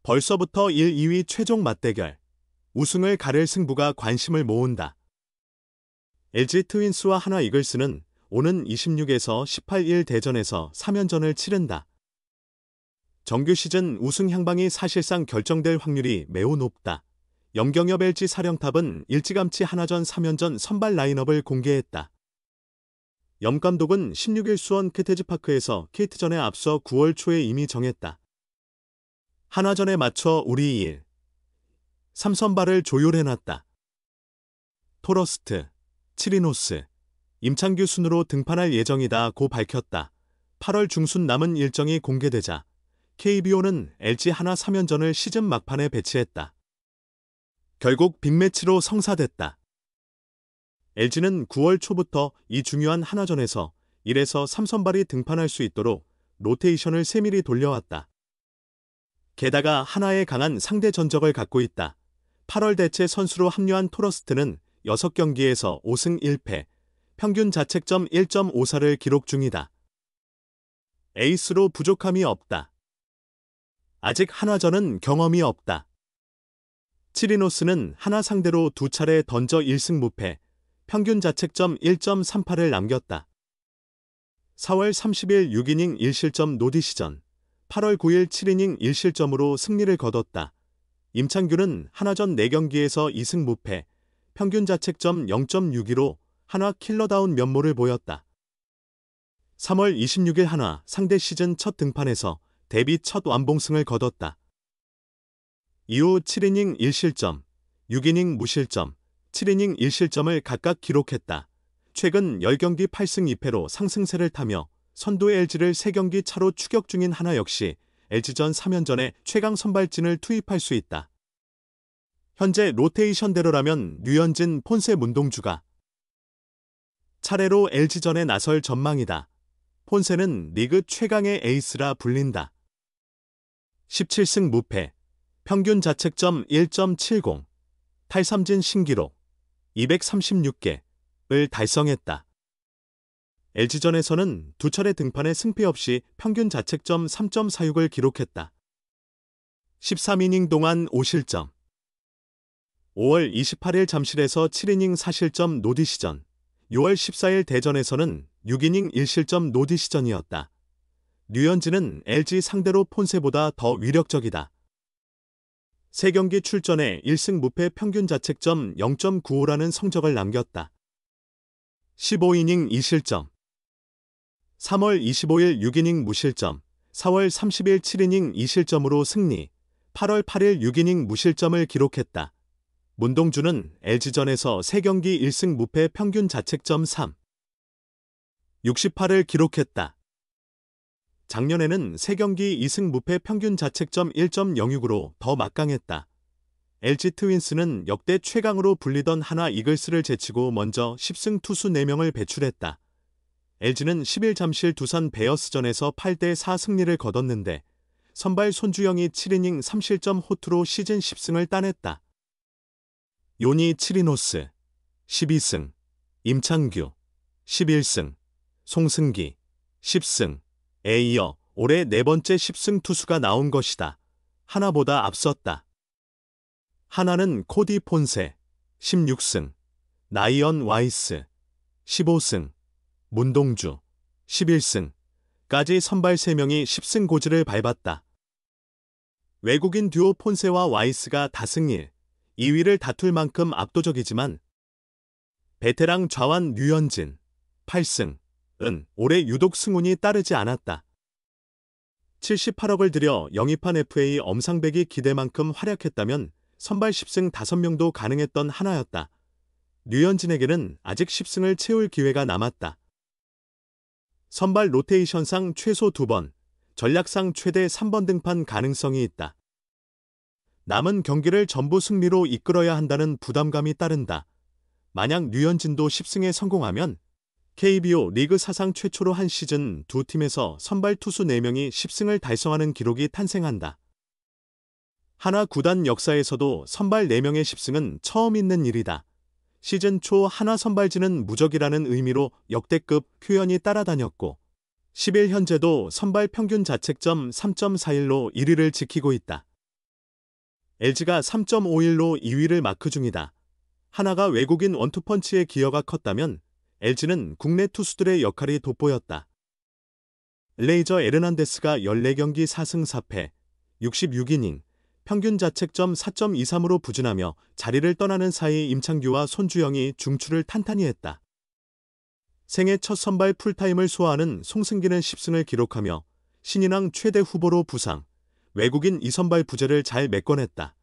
벌써부터 1, 2위 최종 맞대결. 우승을 가릴 승부가 관심을 모은다. LG 트윈스와 한화 이글스는 오는 26에서 18일 대전에서 3연전을 치른다. 정규 시즌 우승 향방이 사실상 결정될 확률이 매우 높다. 염경엽 LG 사령탑은 일찌감치 한화전 3연전 선발 라인업을 공개했다. 염 감독은 16일 수원 캐태즈파크에서 KT전에 앞서 9월 초에 이미 정했다. 한화전에 맞춰 우리 2일 3선발을 조율해놨다. 토러스트, 치리노스, 임창규 순으로 등판할 예정이다 고 밝혔다. 8월 중순 남은 일정이 공개되자 KBO는 LG 한화 3연전을 시즌 막판에 배치했다. 결국 빅매치로 성사됐다. LG는 9월 초부터 이 중요한 한화전에서 1에서 3선발이 등판할 수 있도록 로테이션을 세밀히 돌려왔다. 게다가 한화에 강한 상대 전적을 갖고 있다. 8월 대체 선수로 합류한 토러스트는 6경기에서 5승 1패, 평균 자책점 1.54를 기록 중이다. 에이스로 부족함이 없다. 아직 한화전은 경험이 없다. 치리노스는 한화 상대로 2차례 던져 1승 무패, 평균 자책점 1.38을 남겼다. 4월 30일 6이닝 1실점 노디시전, 8월 9일 7이닝 1실점으로 승리를 거뒀다. 임창규는 한화전 4경기에서 2승 무패, 평균 자책점 0.62로 한화 킬러다운 면모를 보였다. 3월 26일 한화 상대 시즌 첫 등판에서 데뷔 첫 완봉승을 거뒀다. 이후 7이닝 1실점, 6이닝 무실점, 7이닝 1실점을 각각 기록했다. 최근 10경기 8승 2패로 상승세를 타며 선두 LG를 3경기 차로 추격 중인 한화 역시 LG전 3연전에 최강 선발진을 투입할 수 있다. 현재 로테이션대로라면 류현진, 폰세, 문동주가 차례로 LG전에 나설 전망이다. 폰세는 리그 최강의 에이스라 불린다. 17승 무패, 평균 자책점 1.70, 탈삼진 신기록 236개를 달성했다. LG전에서는 2차례 등판에 승패 없이 평균 자책점 3.46을 기록했다. 13이닝 동안 5실점. 5월 28일 잠실에서 7이닝 4실점 노디시전, 6월 14일 대전에서는 6이닝 1실점 노디시전이었다. 류현진은 LG 상대로 폰세보다 더 위력적이다. 3경기 출전에 1승 무패 평균 자책점 0.95라는 성적을 남겼다. 15이닝 2실점. 3월 25일 6이닝 무실점, 4월 30일 7이닝 2실점으로 승리, 8월 8일 6이닝 무실점을 기록했다. 문동주는 LG전에서 3경기 1승 무패 평균 자책점 3, 68을 기록했다. 작년에는 3경기 2승 무패 평균 자책점 1.06으로 더 막강했다. LG 트윈스는 역대 최강으로 불리던 한화 이글스를 제치고 먼저 10승 투수 4명을 배출했다. LG는 10일 잠실 두산 베어스전에서 8대4 승리를 거뒀는데 선발 손주영이 7이닝 3실점 호투로 시즌 10승을 따냈다. 요니 치리노스 12승, 임창규 11승, 송승기 10승에 이어 올해 4번째 10승 투수가 나온 것이다. 하나보다 앞섰다. 하나는 코디 폰세 16승, 나이언 와이스 15승, 문동주 11승까지 선발 3명이 10승 고지를 밟았다. 외국인 듀오 폰세와 와이스가 다승 2위를 다툴 만큼 압도적이지만 베테랑 좌완 류현진 8승은 올해 유독 승운이 따르지 않았다. 78억을 들여 영입한 FA 엄상백이 기대만큼 활약했다면 선발 10승 5명도 가능했던 하나였다. 류현진에게는 아직 10승을 채울 기회가 남았다. 선발 로테이션상 최소 2번, 전략상 최대 3번 등판 가능성이 있다. 남은 경기를 전부 승리로 이끌어야 한다는 부담감이 따른다. 만약 류현진도 10승에 성공하면 KBO 리그 사상 최초로 한 시즌 두 팀에서 선발 투수 4명이 10승을 달성하는 기록이 탄생한다. 한화 구단 역사에서도 선발 4명의 10승은 처음 있는 일이다. 시즌 초 한화 선발진은 무적이라는 의미로 역대급 표현이 따라다녔고 10일 현재도 선발 평균 자책점 3.41로 1위를 지키고 있다. LG가 3.51로 2위를 마크 중이다. 하나가 외국인 원투펀치의 기여가 컸다면 LG는 국내 투수들의 역할이 돋보였다. 레이저 에르난데스가 14경기 4승 4패, 66이닝, 평균 자책점 4.23으로 부진하며 자리를 떠나는 사이 임창규와 손주영이 중추를 탄탄히 했다. 생애 첫 선발 풀타임을 소화하는 송승기는 10승을 기록하며 신인왕 최대 후보로 부상, 외국인 2선발 부재를 잘 메꿔냈다.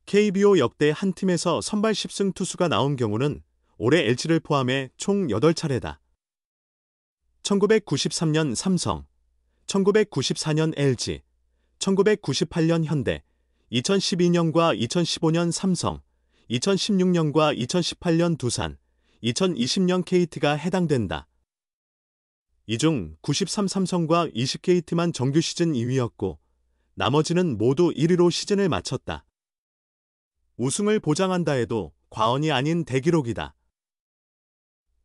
KBO 역대 한 팀에서 선발 10승 투수가 나온 경우는 올해 LG를 포함해 총 8차례다. 1993년 삼성, 1994년 LG, 1998년 현대, 2012년과 2015년 삼성, 2016년과 2018년 두산, 2020년 KT가 해당된다. 이 중 93 삼성과 20 KT만 정규 시즌 2위였고 나머지는 모두 1위로 시즌을 마쳤다. 우승을 보장한다 해도 과언이 아닌 대기록이다.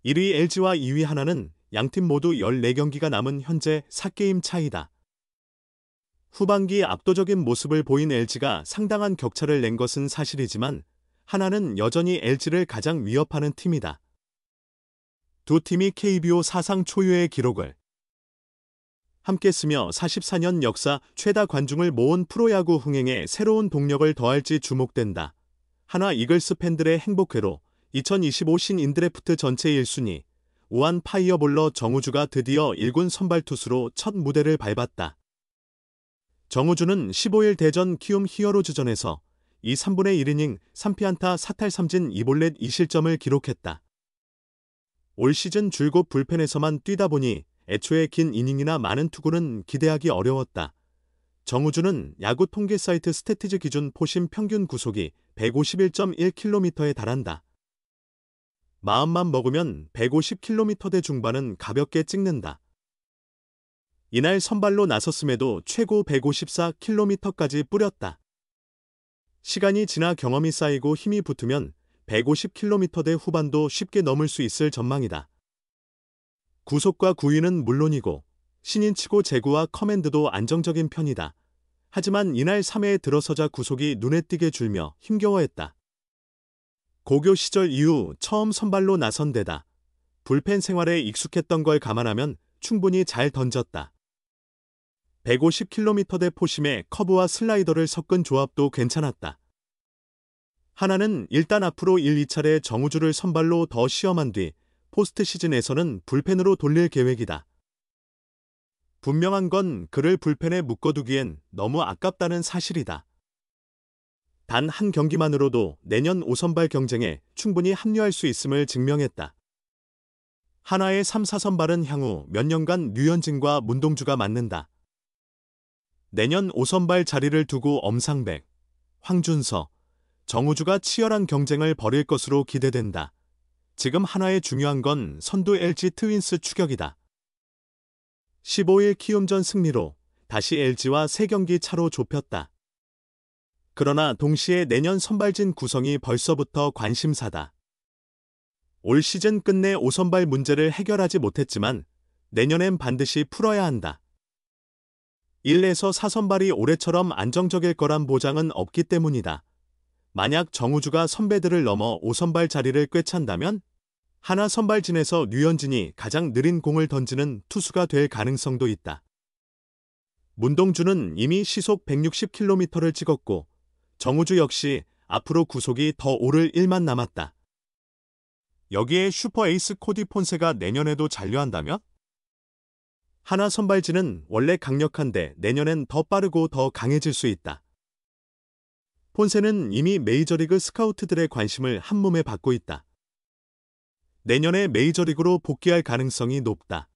1위 LG와 2위 하나는 양팀 모두 14경기가 남은 현재 4게임 차이다. 후반기 압도적인 모습을 보인 LG가 상당한 격차를 낸 것은 사실이지만 하나는 여전히 LG를 가장 위협하는 팀이다. 두 팀이 KBO 사상 초유의 기록을 함께 쓰며 44년 역사 최다 관중을 모은 프로야구 흥행에 새로운 동력을 더할지 주목된다. 하나 이글스 팬들의 행복회로 2025 신인드래프트 전체 1순위 우한 파이어볼러 정우주가 드디어 1군 선발 투수로 첫 무대를 밟았다. 정우주는 15일 대전 키움 히어로즈전에서 2 3분의 1이닝 3피안타 4탈 3진 2볼넷 2실점을 기록했다. 올 시즌 줄곧 불펜에서만 뛰다 보니 애초에 긴 이닝이나 많은 투구는 기대하기 어려웠다. 정우주는 야구 통계 사이트 스태티즈 기준 포심 평균 구속이 151.1km에 달한다. 마음만 먹으면 150km대 중반은 가볍게 찍는다. 이날 선발로 나섰음에도 최고 154km까지 뿌렸다. 시간이 지나 경험이 쌓이고 힘이 붙으면 150km대 후반도 쉽게 넘을 수 있을 전망이다. 구속과 구위는 물론이고 신인치고 제구와 커맨드도 안정적인 편이다. 하지만 이날 3회에 들어서자 구속이 눈에 띄게 줄며 힘겨워했다. 고교 시절 이후 처음 선발로 나선 데다 불펜 생활에 익숙했던 걸 감안하면 충분히 잘 던졌다. 150km대 포심에 커브와 슬라이더를 섞은 조합도 괜찮았다. 하나는 일단 앞으로 1, 2차례 정우주를 선발로 더 시험한 뒤 포스트 시즌에서는 불펜으로 돌릴 계획이다. 분명한 건 그를 불펜에 묶어두기엔 너무 아깝다는 사실이다. 단 한 경기만으로도 내년 5선발 경쟁에 충분히 합류할 수 있음을 증명했다. 하나의 3, 4선발은 향후 몇 년간 류현진과 문동주가 맡는다. 내년 5선발 자리를 두고 엄상백, 황준서, 정우주가 치열한 경쟁을 벌일 것으로 기대된다. 지금 하나의 중요한 건 선두 LG 트윈스 추격이다. 15일 키움전 승리로 다시 LG와 3경기 차로 좁혔다. 그러나 동시에 내년 선발진 구성이 벌써부터 관심사다. 올 시즌 끝내 5선발 문제를 해결하지 못했지만 내년엔 반드시 풀어야 한다. 1에서 4선발이 올해처럼 안정적일 거란 보장은 없기 때문이다. 만약 정우주가 선배들을 넘어 5선발 자리를 꿰찬다면 하나 선발진에서 류현진이 가장 느린 공을 던지는 투수가 될 가능성도 있다. 문동주는 이미 시속 160km를 찍었고 정우주 역시 앞으로 구속이 더 오를 일만 남았다. 여기에 슈퍼에이스 코디 폰세가 내년에도 잔류한다면? 하나 선발진은 원래 강력한데 내년엔 더 빠르고 더 강해질 수 있다. 폰세는 이미 메이저리그 스카우트들의 관심을 한몸에 받고 있다. 내년에 메이저리그로 복귀할 가능성이 높다.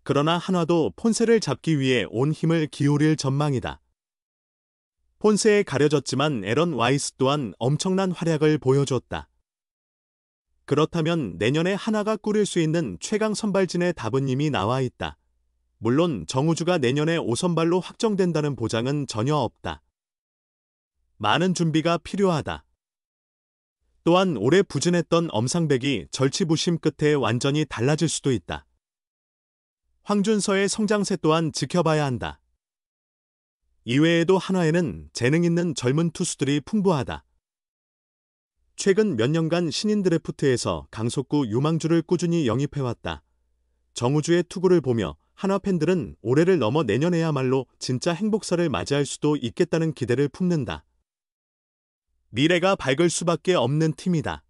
그러나 한화도 폰세를 잡기 위해 온 힘을 기울일 전망이다. 폰세에 가려졌지만 에런 와이스 또한 엄청난 활약을 보여줬다. 그렇다면 내년에 하나가 꾸릴 수 있는 최강 선발진의 답은 이미 나와 있다. 물론 정우주가 내년에 5선발로 확정된다는 보장은 전혀 없다. 많은 준비가 필요하다. 또한 올해 부진했던 엄상백이 절치부심 끝에 완전히 달라질 수도 있다. 황준서의 성장세 또한 지켜봐야 한다. 이외에도 한화에는 재능 있는 젊은 투수들이 풍부하다. 최근 몇 년간 신인 드래프트에서 강속구 유망주를 꾸준히 영입해왔다. 정우주의 투구를 보며 한화 팬들은 올해를 넘어 내년에야말로 진짜 행복사를 맞이할 수도 있겠다는 기대를 품는다. 미래가 밝을 수밖에 없는 팀이다.